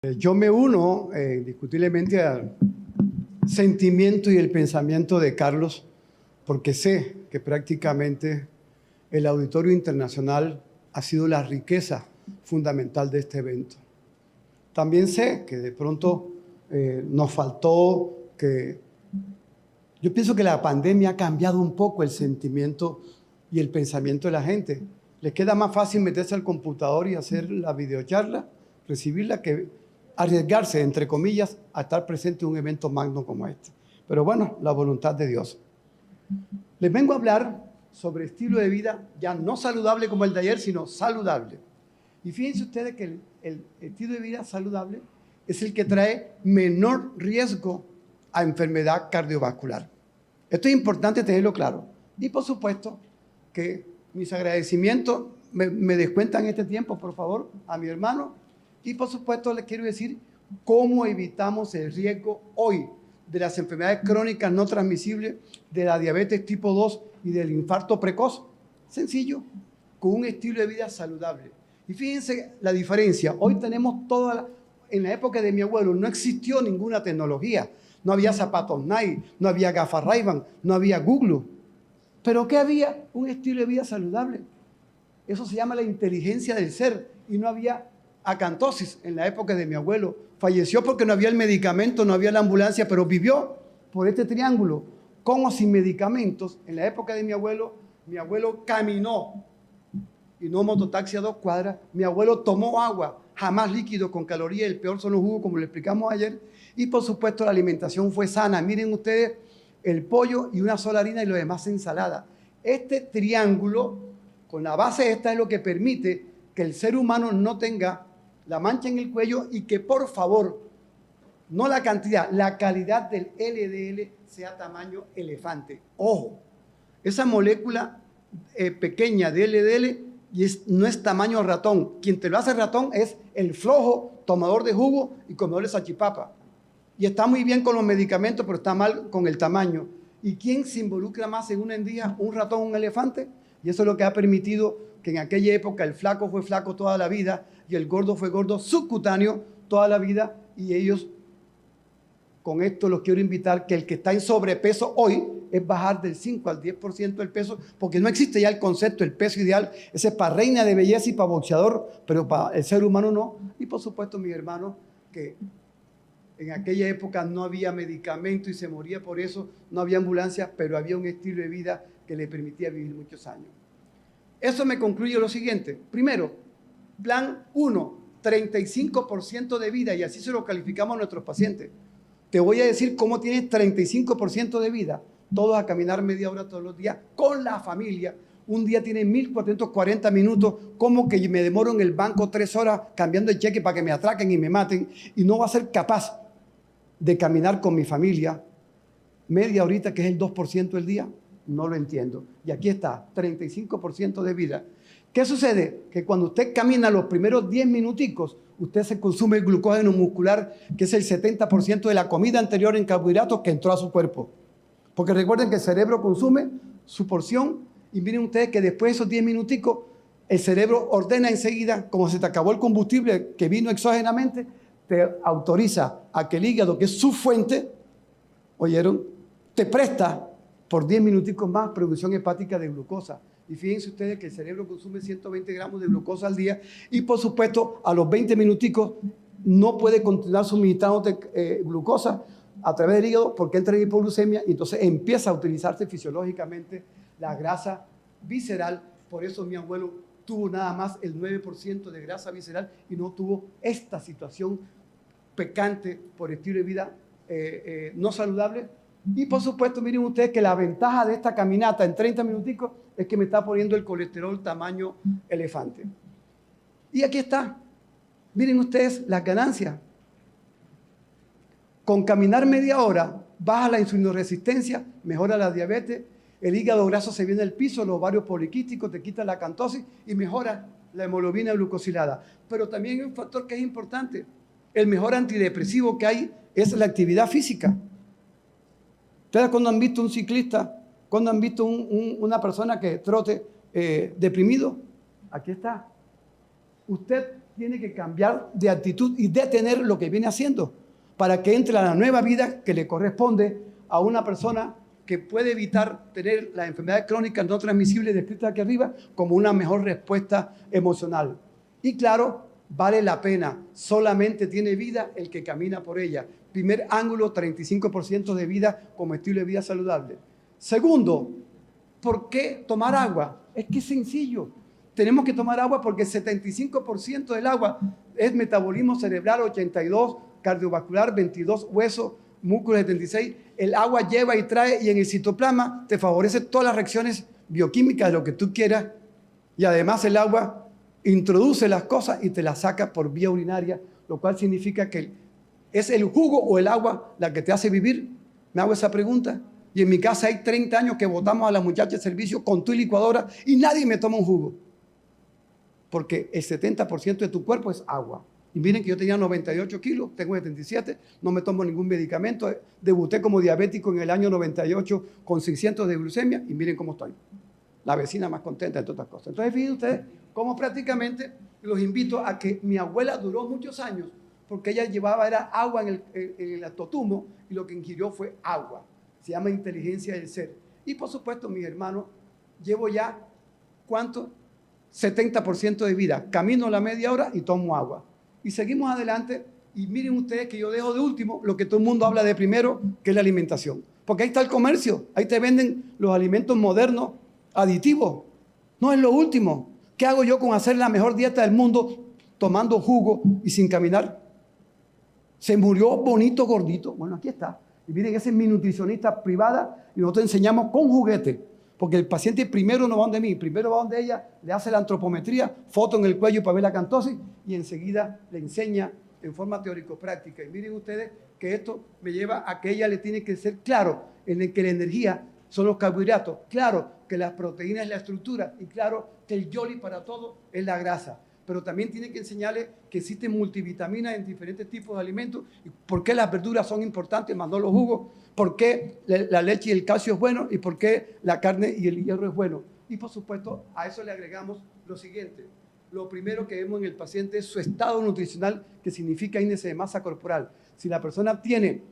Yo me uno indiscutiblemente al sentimiento y el pensamiento de Carlos, porque sé que prácticamente el Auditorio Internacional ha sido la riqueza fundamental de este evento. También sé que de pronto nos faltó que... Yo pienso que la pandemia ha cambiado un poco el sentimiento y el pensamiento de la gente. Les queda más fácil meterse al computador y hacer la videocharla, recibirla, que arriesgarse, entre comillas, a estar presente en un evento magno como este. Pero bueno, la voluntad de Dios. Les vengo a hablar sobre estilo de vida ya no saludable como el de ayer, sino saludable. Y fíjense ustedes que el estilo de vida saludable es el que trae menor riesgo a enfermedad cardiovascular. Esto es importante tenerlo claro. Y por supuesto que mis agradecimientos me descuentan este tiempo, por favor, a mi hermano. Y por supuesto les quiero decir cómo evitamos el riesgo hoy de las enfermedades crónicas no transmisibles, de la diabetes tipo 2 y del infarto precoz. Sencillo, con un estilo de vida saludable. Y fíjense la diferencia. Hoy tenemos en la época de mi abuelo no existió ninguna tecnología. No había zapatos Nike, no había gafas Ray-Ban, no había Google. ¿Pero qué había? Un estilo de vida saludable. Eso se llama la inteligencia del ser. Y no había acantosis en la época de mi abuelo. Falleció porque no había el medicamento, no había la ambulancia, pero vivió por este triángulo. Con o sin medicamentos, en la época de mi abuelo caminó y no mototaxi a 2 cuadras. Mi abuelo tomó agua, jamás líquido con calorías, el peor son los jugos, como le explicamos ayer. Y por supuesto la alimentación fue sana. Miren ustedes, el pollo y una sola harina y lo demás ensalada. Este triángulo, con la base esta, es lo que permite que el ser humano no tenga la mancha en el cuello y que, por favor, no la cantidad, la calidad del LDL sea tamaño elefante. Ojo, esa molécula pequeña de LDL no es tamaño ratón. Quien te lo hace ratón es el flojo tomador de jugo y comedor de salchipapa. Y está muy bien con los medicamentos, pero está mal con el tamaño. ¿Y quién se involucra más en una endija? ¿Un ratón o un elefante? Y eso es lo que ha permitido que en aquella época el flaco fue flaco toda la vida y el gordo fue gordo subcutáneo toda la vida. Y ellos, con esto los quiero invitar, que el que está en sobrepeso hoy es bajar del 5 al 10% del peso, porque no existe ya el concepto, el peso ideal. Ese es para reina de belleza y para boxeador, pero para el ser humano no. Y por supuesto, mis hermanos, que en aquella época no había medicamento y se moría por eso, no había ambulancia, pero había un estilo de vida que le permitía vivir muchos años. Eso me concluye lo siguiente. Primero, plan 1, 35% de vida, y así se lo calificamos a nuestros pacientes. Te voy a decir cómo tienes 35% de vida. Todos a caminar media hora todos los días con la familia. Un día tiene 1.440 minutos. ¿Cómo que me demoro en el banco 3 horas cambiando el cheque para que me atraquen y me maten? Y no va a ser capaz de caminar con mi familia media horita, que es el 2% del día. No lo entiendo. Y aquí está, 35% de vida. ¿Qué sucede? Que cuando usted camina los primeros 10 minuticos, usted se consume el glucógeno muscular, que es el 70% de la comida anterior en carbohidratos que entró a su cuerpo. Porque recuerden que el cerebro consume su porción y miren ustedes que después de esos 10 minuticos, el cerebro ordena enseguida, como se te acabó el combustible que vino exógenamente, te autoriza a que el hígado, que es su fuente, ¿oyeron?, te presta por 10 minuticos más producción hepática de glucosa. Y fíjense ustedes que el cerebro consume 120 gramos de glucosa al día y por supuesto a los 20 minuticos no puede continuar suministrando glucosa a través del hígado porque entra en hipoglucemia y entonces empieza a utilizarse fisiológicamente la grasa visceral. Por eso mi abuelo tuvo nada más el 9% de grasa visceral y no tuvo esta situación pecante por estilo de vida no saludable. Y por supuesto, miren ustedes que la ventaja de esta caminata en 30 minuticos es que me está poniendo el colesterol tamaño elefante. Y aquí está. Miren ustedes las ganancias. Con caminar media hora, baja la insulinoresistencia, mejora la diabetes, el hígado graso se viene al piso, los ovarios poliquísticos, te quita la acantosis y mejora la hemoglobina glucosilada. Pero también hay un factor que es importante. El mejor antidepresivo que hay es la actividad física. ¿Ustedes cuando han visto un ciclista, cuando han visto una persona que trote deprimido? Aquí está. Usted tiene que cambiar de actitud y detener lo que viene haciendo para que entre a la nueva vida que le corresponde a una persona que puede evitar tener la enfermedad crónica no transmisible descrita aquí arriba como una mejor respuesta emocional. Y claro, vale la pena. Solamente tiene vida el que camina por ella. Primer ángulo, 35% de vida como estilo de vida saludable. Segundo, ¿por qué tomar agua? Es que es sencillo. Tenemos que tomar agua porque el 75% del agua es metabolismo cerebral, 82, cardiovascular, 22, hueso, músculo, 76. El agua lleva y trae y en el citoplasma te favorece todas las reacciones bioquímicas de lo que tú quieras. Y además el agua introduce las cosas y te las saca por vía urinaria, lo cual significa que es el jugo o el agua la que te hace vivir. Me hago esa pregunta. Y en mi casa hay 30 años que botamos a las muchachas de servicio con tu licuadora y nadie me toma un jugo. Porque el 70% de tu cuerpo es agua. Y miren que yo tenía 98 kilos, tengo 77, no me tomo ningún medicamento. Debuté como diabético en el año 98 con 600 de glucemia y miren cómo estoy. La vecina más contenta de todas estas cosas. Entonces, fíjense ustedes cómo prácticamente los invito a que mi abuela duró muchos años porque ella llevaba era agua en el totumo y lo que ingirió fue agua. Se llama inteligencia del ser. Y por supuesto, mis hermanos, llevo ya, ¿cuánto? 70% de vida. Camino la media hora y tomo agua. Y seguimos adelante y miren ustedes que yo dejo de último lo que todo el mundo habla de primero, que es la alimentación. Porque ahí está el comercio, ahí te venden los alimentos modernos, aditivos. No es lo último. ¿Qué hago yo con hacer la mejor dieta del mundo tomando jugo y sin caminar? Se murió bonito, gordito. Bueno, aquí está. Y miren, ese es mi nutricionista privada y nosotros enseñamos con juguete. Porque el paciente primero no va donde mí, primero va donde ella, le hace la antropometría, foto en el cuello para ver la cantosis y enseguida le enseña en forma teórico-práctica. Y miren ustedes que esto me lleva a que ella le tiene que ser claro en el que la energía son los carbohidratos, claro que las proteínas es la estructura y claro que el yoli para todo es la grasa. Pero también tiene que enseñarle que existen multivitaminas en diferentes tipos de alimentos y por qué las verduras son importantes, más no los jugos, por qué la leche y el calcio es bueno y por qué la carne y el hierro es bueno. Y por supuesto, a eso le agregamos lo siguiente. Lo primero que vemos en el paciente es su estado nutricional, que significa índice de masa corporal. Si la persona tiene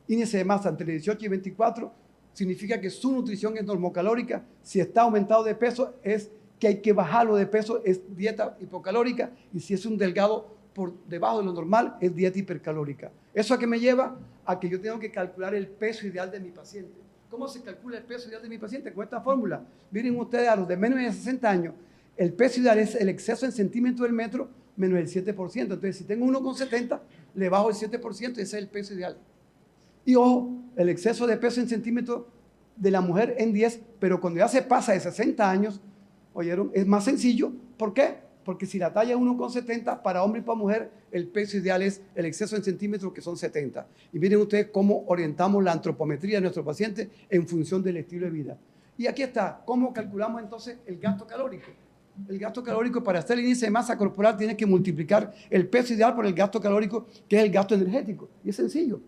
índice de masa entre 18 y 24, significa que su nutrición es normocalórica. Si está aumentado de peso, es que hay que bajarlo de peso, es dieta hipocalórica, y si es un delgado por debajo de lo normal, es dieta hipercalórica. ¿Eso a qué me lleva? A que yo tengo que calcular el peso ideal de mi paciente. ¿Cómo se calcula el peso ideal de mi paciente? Con esta fórmula. Miren ustedes, a los de menos de 60 años, el peso ideal es el exceso en centímetros del metro menos el 7%. Entonces, si tengo 1,70, le bajo el 7% y ese es el peso ideal. Y ojo, el exceso de peso en centímetros de la mujer en 10, pero cuando ya se pasa de 60 años, ¿oyeron? Es más sencillo. ¿Por qué? Porque si la talla es 1,70, para hombre y para mujer, el peso ideal es el exceso en centímetros, que son 70. Y miren ustedes cómo orientamos la antropometría de nuestro paciente en función del estilo de vida. Y aquí está, ¿cómo calculamos entonces el gasto calórico? El gasto calórico, para hacer el índice de masa corporal, tiene que multiplicar el peso ideal por el gasto calórico, que es el gasto energético. Y es sencillo.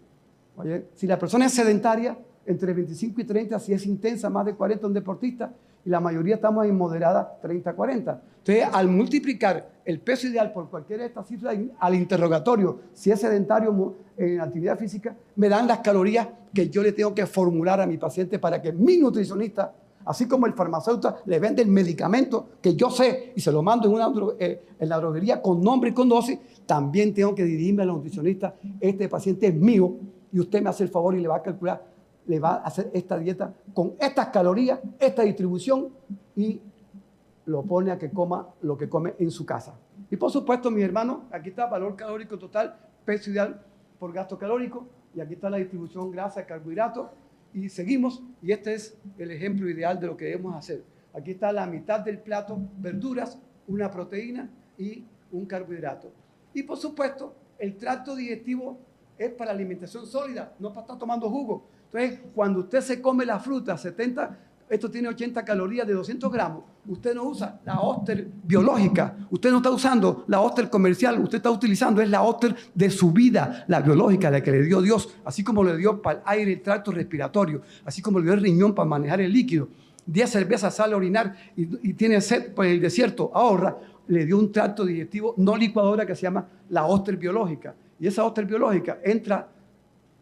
Oye, si la persona es sedentaria, entre 25 y 30, si es intensa, más de 40, un deportista, y la mayoría estamos en moderada, 30-40. Entonces, al multiplicar el peso ideal por cualquiera de estas cifras al interrogatorio, si es sedentario en actividad física, me dan las calorías que yo le tengo que formular a mi paciente para que mi nutricionista, así como el farmacéutico le vende el medicamento que yo sé y se lo mando en la droguería con nombre y con dosis, también tengo que dirigirme al nutricionista. Este paciente es mío y usted me hace el favor y le va a calcular, le va a hacer esta dieta con estas calorías, esta distribución, y lo pone a que coma lo que come en su casa. Y por supuesto, mis hermanos, aquí está valor calórico total, peso ideal por gasto calórico, y aquí está la distribución grasa, carbohidratos, y seguimos, y este es el ejemplo ideal de lo que debemos hacer. Aquí está la mitad del plato, verduras, una proteína y un carbohidrato. Y por supuesto, el tracto digestivo es para alimentación sólida, no para estar tomando jugo. Entonces, cuando usted se come la fruta, esto tiene 80 calorías de 200 gramos, usted no usa la Oster biológica, usted no está usando la Oster comercial, usted está utilizando es la Oster de su vida, la biológica, la que le dio Dios, así como le dio para el aire, el tracto respiratorio, así como le dio el riñón para manejar el líquido. 10 cervezas sale a orinar y tiene sed por el desierto, ahorra. le dio un tracto digestivo no licuadora que se llama la óster biológica. Y esa óster biológica entra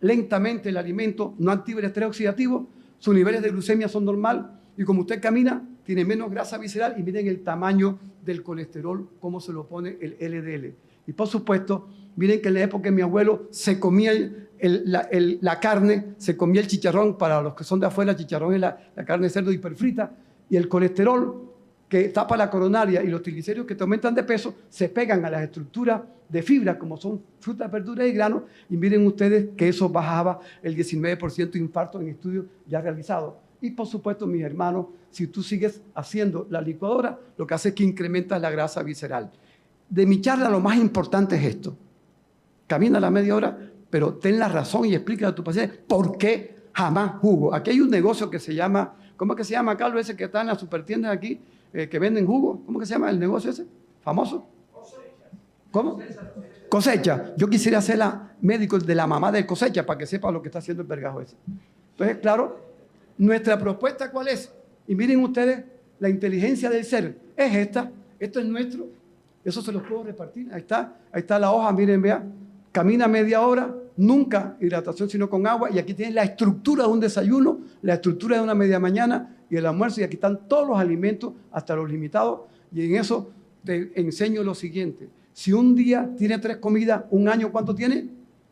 lentamente el alimento, no activa el estrés oxidativo, sus niveles de glucemia son normal y como usted camina, tiene menos grasa visceral y miren el tamaño del colesterol, cómo se lo pone el LDL. Y por supuesto, miren que en la época de mi abuelo se comía la carne, se comía el chicharrón, para los que son de afuera, el chicharrón es la carne de cerdo hiperfrita, y el colesterol que tapa la coronaria y los triglicéridos que te aumentan de peso se pegan a las estructuras de fibra, como son frutas, verduras y granos, y miren ustedes que eso bajaba el 19% de infarto en estudios ya realizados. Y por supuesto, mis hermanos, si tú sigues haciendo la licuadora, lo que hace es que incrementa la grasa visceral. De mi charla lo más importante es esto. Camina la media hora, pero ten la razón y explícale a tu paciente por qué jamás jugo. Aquí hay un negocio que se llama, ¿cómo es que se llama, Carlos, ese que está en las supertiendas aquí, que venden jugo? ¿Cómo que se llama el negocio ese? ¿Famoso? ¿Cómo? Cosecha. Yo quisiera ser médico de la mamá de Cosecha para que sepa lo que está haciendo el vergajo ese. Entonces, claro, nuestra propuesta, ¿cuál es? Y miren ustedes, la inteligencia del ser es esta. Esto es nuestro. Eso se los puedo repartir. Ahí está la hoja, miren, vean. Camina media hora, nunca hidratación sino con agua. Y aquí tienen la estructura de un desayuno, la estructura de una media mañana y el almuerzo. Y aquí están todos los alimentos, hasta los limitados. Y en eso te enseño lo siguiente. Si un día tiene 3 comidas, un año, ¿cuánto tiene?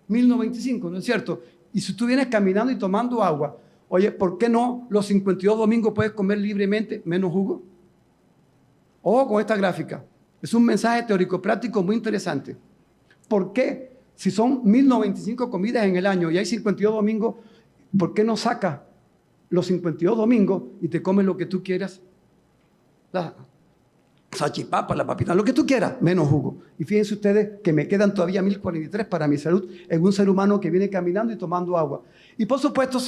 1095, ¿no es cierto? Y si tú vienes caminando y tomando agua, oye, ¿por qué no los 52 domingos puedes comer libremente menos jugo? Ojo con esta gráfica. Es un mensaje teórico-práctico muy interesante. ¿Por qué? Si son 1095 comidas en el año y hay 52 domingos, ¿por qué no sacas los 52 domingos y te comes lo que tú quieras? La salchipapa, la papita, lo que tú quieras, menos jugo. Y fíjense ustedes que me quedan todavía 1043 para mi salud en un ser humano que viene caminando y tomando agua. Y por supuesto,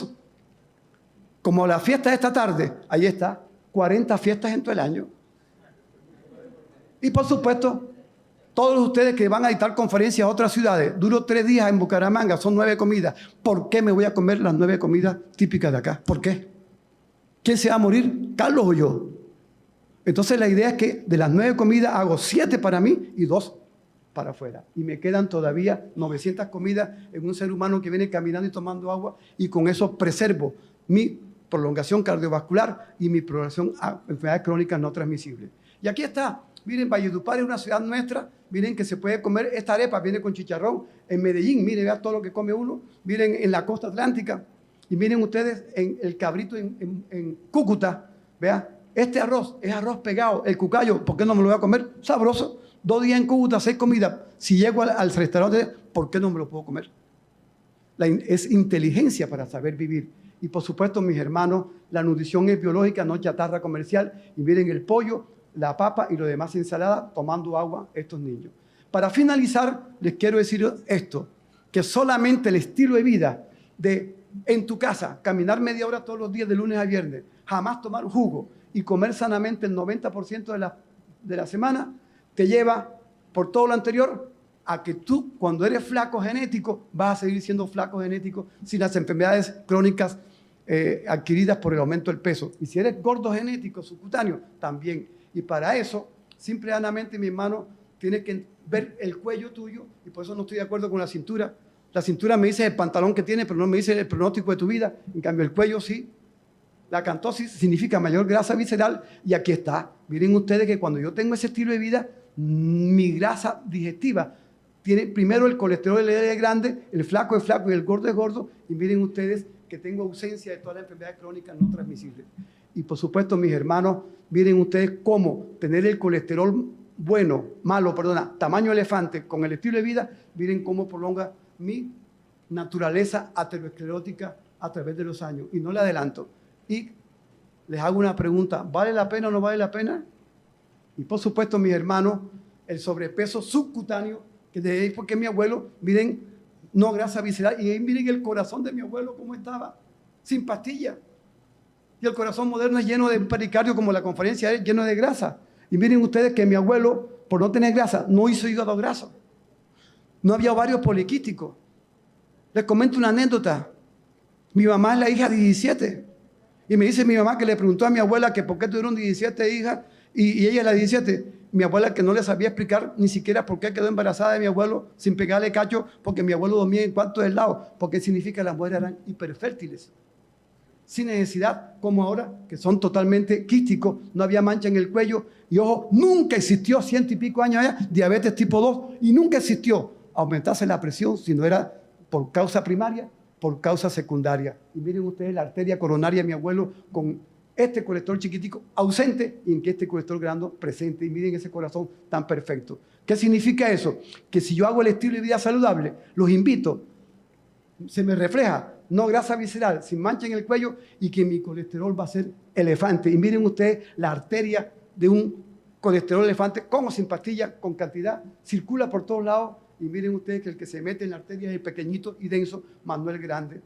como la fiesta de esta tarde, ahí está, 40 fiestas en todo el año. Y por supuesto, todos ustedes que van a dictar conferencias a otras ciudades, duro 3 días en Bucaramanga, son 9 comidas. ¿Por qué me voy a comer las 9 comidas típicas de acá? ¿Por qué? ¿Quién se va a morir? ¿Carlos o yo? Entonces la idea es que de las 9 comidas hago 7 para mí y 2 para afuera. Y me quedan todavía 900 comidas en un ser humano que viene caminando y tomando agua, y con eso preservo mi prolongación cardiovascular y mi prolongación a enfermedades crónicas no transmisibles. Y aquí está. Miren, Valledupar es una ciudad nuestra. Miren que se puede comer esta arepa, viene con chicharrón. En Medellín, miren, vean todo lo que come uno. Miren en la costa atlántica. Y miren ustedes en el cabrito en Cúcuta. Vean, este arroz es arroz pegado. El cucayo, ¿por qué no me lo voy a comer? Sabroso. 2 días en Cúcuta, 6 comidas. Si llego al restaurante, ¿por qué no me lo puedo comer? Es inteligencia para saber vivir. Y por supuesto, mis hermanos, la nutrición es biológica, no chatarra comercial. Y miren el pollo, la papa y lo demás ensalada, tomando agua estos niños. Para finalizar, les quiero decir esto, que solamente el estilo de vida de en tu casa, caminar media hora todos los días de lunes a viernes, jamás tomar jugo y comer sanamente el 90% de la semana, te lleva por todo lo anterior a que tú, cuando eres flaco genético, vas a seguir siendo flaco genético sin las enfermedades crónicas adquiridas por el aumento del peso. Y si eres gordo genético, subcutáneo, también. Y para eso, simplemente, mi hermano, tienes que ver el cuello tuyo, y por eso no estoy de acuerdo con la cintura. La cintura me dice el pantalón que tiene, pero no me dice el pronóstico de tu vida. En cambio, el cuello sí. La acantosis significa mayor grasa visceral, y aquí está. Miren ustedes que cuando yo tengo ese estilo de vida, mi grasa digestiva tiene primero el colesterol LDL grande, el flaco es flaco y el gordo es gordo, y miren ustedes que tengo ausencia de todas las enfermedades crónicas no transmisibles. Y por supuesto, mis hermanos, miren ustedes cómo tener el colesterol tamaño elefante con el estilo de vida, miren cómo prolonga mi naturaleza aterosclerótica a través de los años. Y no le adelanto. Y les hago una pregunta, ¿vale la pena o no vale la pena? Y por supuesto, mis hermanos, el sobrepeso subcutáneo, que de ahí porque mi abuelo, miren, no grasa visceral, y ahí miren el corazón de mi abuelo cómo estaba, sin pastillas. Y el corazón moderno es lleno de pericardio, como la conferencia es lleno de grasa. Y miren ustedes que mi abuelo, por no tener grasa, no hizo hígado graso. No había ovarios poliquísticos. Les comento una anécdota. Mi mamá es la hija de 17. Y me dice mi mamá que le preguntó a mi abuela que por qué tuvieron 17 hijas y ella es la 17. Mi abuela que no le sabía explicar ni siquiera por qué quedó embarazada de mi abuelo sin pegarle cacho, porque mi abuelo dormía en cuarto del lado, porque significa que las mujeres eran hiperfértiles, sin necesidad, como ahora, que son totalmente quísticos, no había mancha en el cuello, y ojo, nunca existió, 100 y pico años allá, diabetes tipo 2, y nunca existió aumentarse la presión, si no era por causa primaria, por causa secundaria. Y miren ustedes la arteria coronaria de mi abuelo con este colesterol chiquitico ausente y en que este colesterol grande presente. Y miren ese corazón tan perfecto. ¿Qué significa eso? Que si yo hago el estilo de vida saludable, los invito, se me refleja, no grasa visceral, sin mancha en el cuello y que mi colesterol va a ser elefante. Y miren ustedes la arteria de un colesterol elefante, como sin pastilla, con cantidad, circula por todos lados. Y miren ustedes que el que se mete en la arteria es el pequeñito y denso, Manuel Grande.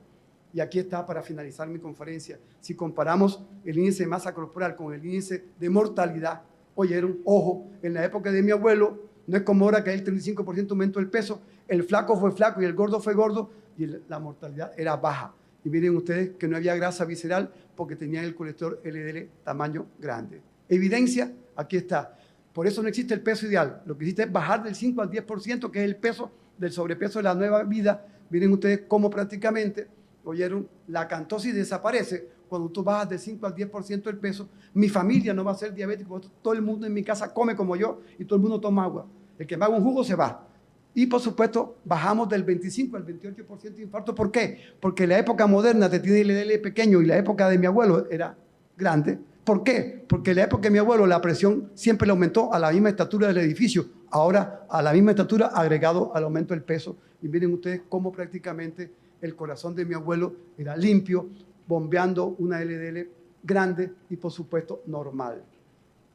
Y aquí está para finalizar mi conferencia. Si comparamos el índice de masa corporal con el índice de mortalidad, oyeron, ojo, en la época de mi abuelo, no es como ahora que hay el 35% aumento del peso, el flaco fue flaco y el gordo fue gordo y la mortalidad era baja. Y miren ustedes que no había grasa visceral porque tenían el colesterol LDL tamaño grande. Evidencia, aquí está. Por eso no existe el peso ideal. Lo que existe es bajar del 5 al 10%, que es el peso del sobrepeso de la nueva vida. Miren ustedes cómo prácticamente, oyeron, la acantosis desaparece cuando tú bajas del 5 al 10% del peso. Mi familia no va a ser diabética, todo el mundo en mi casa come como yo y todo el mundo toma agua. El que me haga un jugo se va. Y por supuesto, bajamos del 25 al 28% de infarto. ¿Por qué? Porque la época moderna te tiene el LDL pequeño y la época de mi abuelo era grande. ¿Por qué? Porque en la época de mi abuelo la presión siempre le aumentó a la misma estatura del edificio. Ahora a la misma estatura agregado al aumento del peso. Y miren ustedes cómo prácticamente el corazón de mi abuelo era limpio, bombeando una LDL grande y por supuesto normal.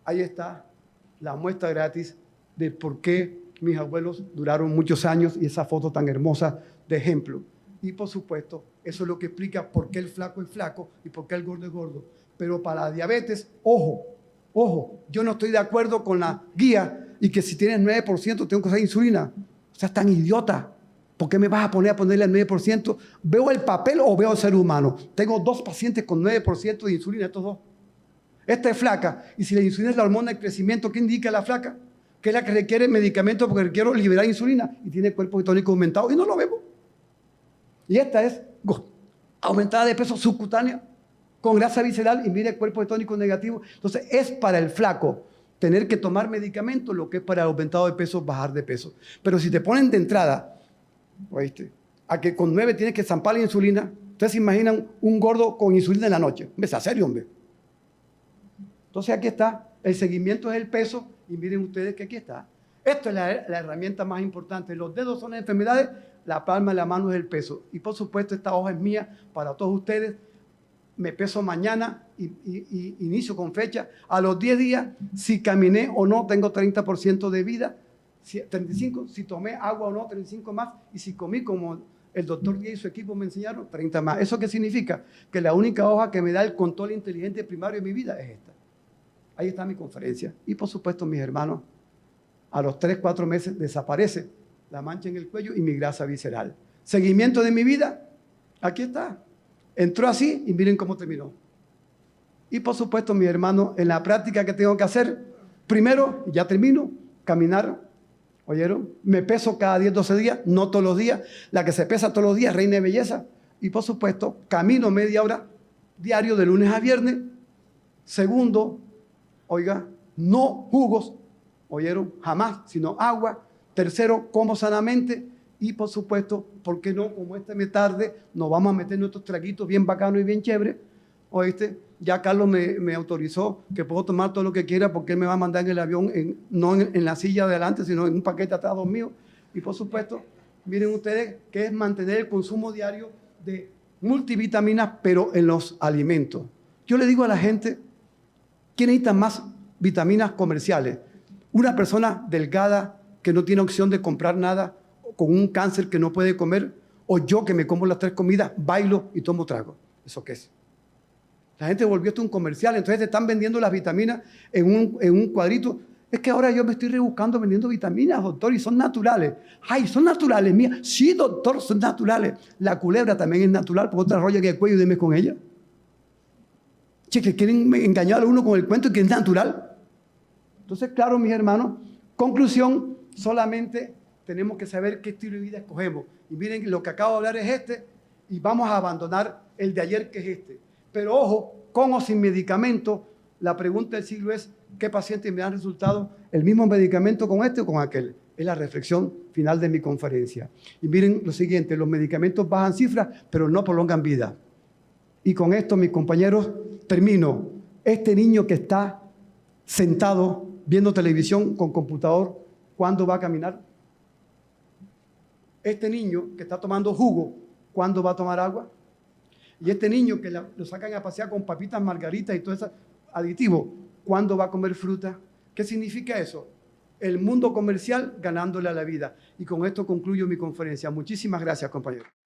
Ahí está la muestra gratis de por qué mis abuelos duraron muchos años y esa foto tan hermosa de ejemplo. Y por supuesto, eso es lo que explica por qué el flaco es flaco y por qué el gordo es gordo. Pero para la diabetes, ojo, ojo, yo no estoy de acuerdo con la guía y que si tienes 9% tengo que usar insulina. O sea, es tan idiota. ¿Por qué me vas a ponerle el 9%? ¿Veo el papel o veo el ser humano? Tengo 2 pacientes con 9% de insulina, estos dos. Esta es flaca. Y si la insulina es la hormona del crecimiento, ¿qué indica la flaca? Que es la que requiere medicamentos porque requiero liberar insulina y tiene cuerpo cetónico aumentado y no lo vemos. Y esta es aumentada de peso subcutánea con grasa visceral y mire cuerpo cetónico negativo. Entonces es para el flaco tener que tomar medicamentos, lo que es para el aumentado de peso, bajar de peso. Pero si te ponen de entrada, ¿oíste?, a que con 9 tienes que zampar la insulina, ustedes se imaginan un gordo con insulina en la noche. Hombre, sea serio, hombre. Entonces aquí está, el seguimiento es el peso y miren ustedes que aquí está. Esto es la herramienta más importante. Los dedos son las enfermedades, la palma de la mano es el peso. Y por supuesto esta hoja es mía para todos ustedes. Me peso mañana y inicio con fecha. A los 10 días, si caminé o no, tengo 30% de vida. 35, si tomé agua o no, 35 más. Y si comí como el doctor Díaz y su equipo me enseñaron, 30 más. ¿Eso qué significa? Que la única hoja que me da el control inteligente primario de mi vida es esta. Ahí está mi conferencia. Y por supuesto, mis hermanos, a los 3, 4 meses desaparece la mancha en el cuello y mi grasa visceral. Seguimiento de mi vida, aquí está. Entró así y miren cómo terminó. Y por supuesto, mis hermanos, en la práctica que tengo que hacer, primero, ya termino, caminar. ¿Oyeron? Me peso cada 10, 12 días, no todos los días. La que se pesa todos los días, reina de belleza. Y por supuesto, camino media hora diario de lunes a viernes. Segundo, oiga, no jugos, ¿oyeron? Jamás, sino agua. Tercero, como sanamente. Y por supuesto, ¿por qué no? Como esta tarde, nos vamos a meter nuestros traguitos bien bacanos y bien chéveres. ¿Oíste? Ya Carlos me autorizó que puedo tomar todo lo que quiera porque él me va a mandar en el avión, no en la silla de adelante, sino en un paquete atrás mío. Y por supuesto, miren ustedes que es mantener el consumo diario de multivitaminas, pero en los alimentos. Yo le digo a la gente, ¿quién necesita más vitaminas comerciales? Una persona delgada que no tiene opción de comprar nada, con un cáncer que no puede comer, o yo que me como las 3 comidas, bailo y tomo trago. ¿Eso qué es? La gente volvió esto un comercial, entonces te están vendiendo las vitaminas en un cuadrito. Es que ahora yo me estoy rebuscando vendiendo vitaminas, doctor, y son naturales. ¡Ay, son naturales, mía! Sí, doctor, son naturales. La culebra también es natural, porque otra rolla en el cuello y deme con ella. Che, que quieren engañar a uno con el cuento y que es natural. Entonces, claro, mis hermanos, conclusión, solamente tenemos que saber qué estilo de vida escogemos. Y miren, lo que acabo de hablar es este, y vamos a abandonar el de ayer, que es este. Pero ojo, con o sin medicamento, la pregunta del siglo es, ¿qué pacientes me dan resultados? ¿El mismo medicamento con este o con aquel? Es la reflexión final de mi conferencia. Y miren lo siguiente, los medicamentos bajan cifras, pero no prolongan vida. Y con esto, mis compañeros, termino. Este niño que está sentado viendo televisión con computador, ¿cuándo va a caminar? Este niño que está tomando jugo, ¿cuándo va a tomar agua? Y este niño que lo sacan a pasear con papitas margaritas y todo ese aditivo, ¿cuándo va a comer fruta? ¿Qué significa eso? El mundo comercial ganándole a la vida. Y con esto concluyo mi conferencia. Muchísimas gracias, compañeros.